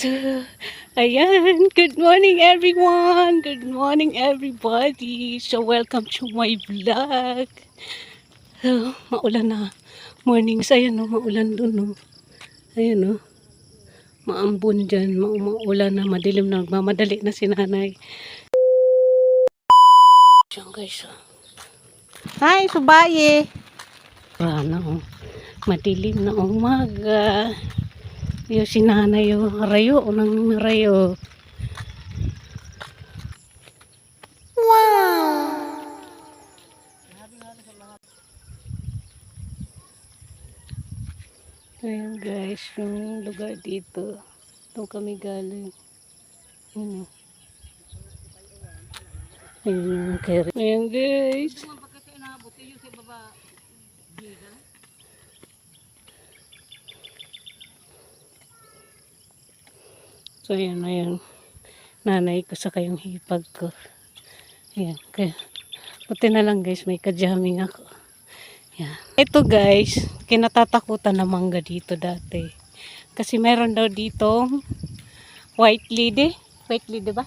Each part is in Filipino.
So, ayan. Good morning everyone. Good morning everybody. So, welcome to my vlog. So, maulan na. Mornings, ayan o, maulan dun o. Ayan o. Maambon dyan. Maulan na, madilim na. Mamadali na si nanay. Diyan guys o. Hi, Subaye. Rana o. Madilim na umaga. Yung si nanay o. Rayo o nang rayo. Ayan guys, yung lugar dito. Doon kami galing. Ayan. Ayan yung carry. Ayan guys. So ayan na yung nanay ko sa kayong hipag ko. Ayan. Kaya, buti na lang guys, may kajamming ako. Ayan. Ito guys, kinatatakutan na mangga dito dati. Kasi meron daw dito white lady. White lady ba?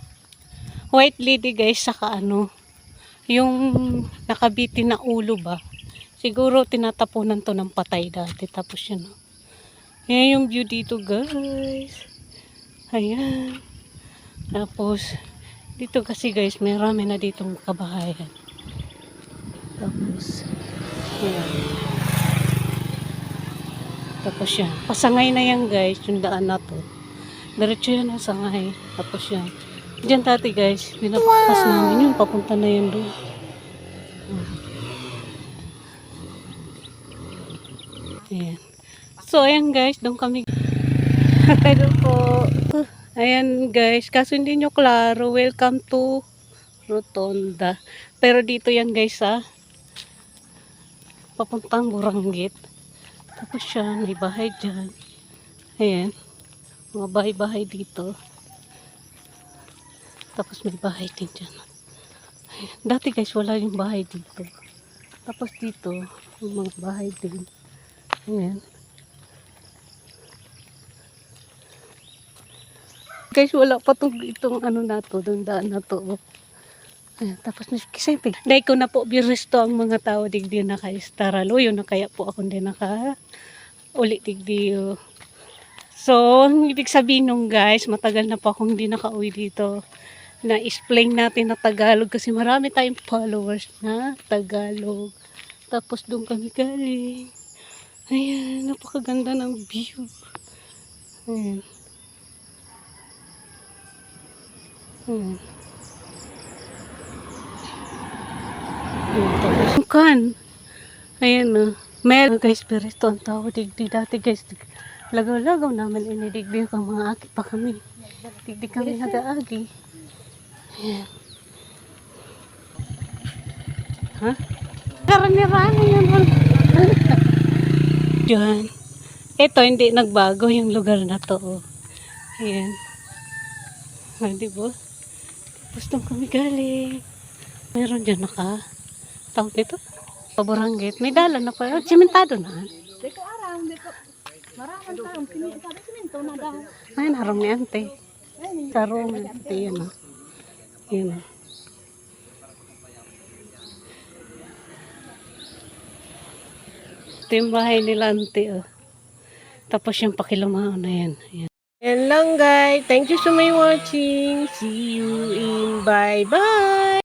White lady guys, saka ano, yung nakabitin na ulo ba? Siguro tinatapunan to ng patay dati. Tapos yun. Yan yung view dito guys. Ayan. Tapos, dito kasi guys, may rami na ditong kabahayan. Tapos, ayan. Tapos yan. Pasangay na yan guys, yung daan na to. Diretso yan ang sangay. Tapos yan. Diyan dati guys, pinapapas namin yun. Papunta na yun doon. Ayan. So, ayan guys, doon kami. Hello po. Ayan guys, kaso hindi nyo klaro. Welcome to Rotonda. Pero dito yan guys papuntang Buranggit. Tapos siya, may bahay dyan. Ayan. Mga bahay-bahay dito. Tapos may bahay din dyan. Ayan. Dati guys, wala yung bahay dito. Tapos dito, yung mga bahay din. Ayan. Guys, wala pa itong ano na to, doon daan na to. Ayan, tapos kasi dahil ko na po biresto ang mga tao digdi naka-estaralo, yun na kaya po ako din naka-uli digdi. So, ang ibig sabihin nung guys, matagal na po akong hindi naka-uwi dito. Na-explain natin na Tagalog kasi marami tayong followers na Tagalog. Tapos doon kami galing. Ayan, napakaganda ng view. Ayan. Ayan. Kan. Ayan o. Meron guys, pero ito ang tao. Digdi dati guys. Lagaw-lagaw naman inidigdi kang mga aki pa kami. Digdi kami nag-aagi. Ayan. Ha? Karani-rani yan. Diyan. Ito hindi nagbago yung lugar na to. Ayan. Ha, diba? Tapos doon kami galing. Meron dyan tawag dito? Paburanggit. May dalan na pa. Simentado na. Dito arang, dito. Maraming taong siminto na daw. Ay, narong ni ante. Sarong ni ante. Yan o. Yan o. Ito yung bahay nila ante o. Tapos yung pakilumahan na yan. Yan. Yan lang guys. Thank you so much for watching. See you in bye-bye.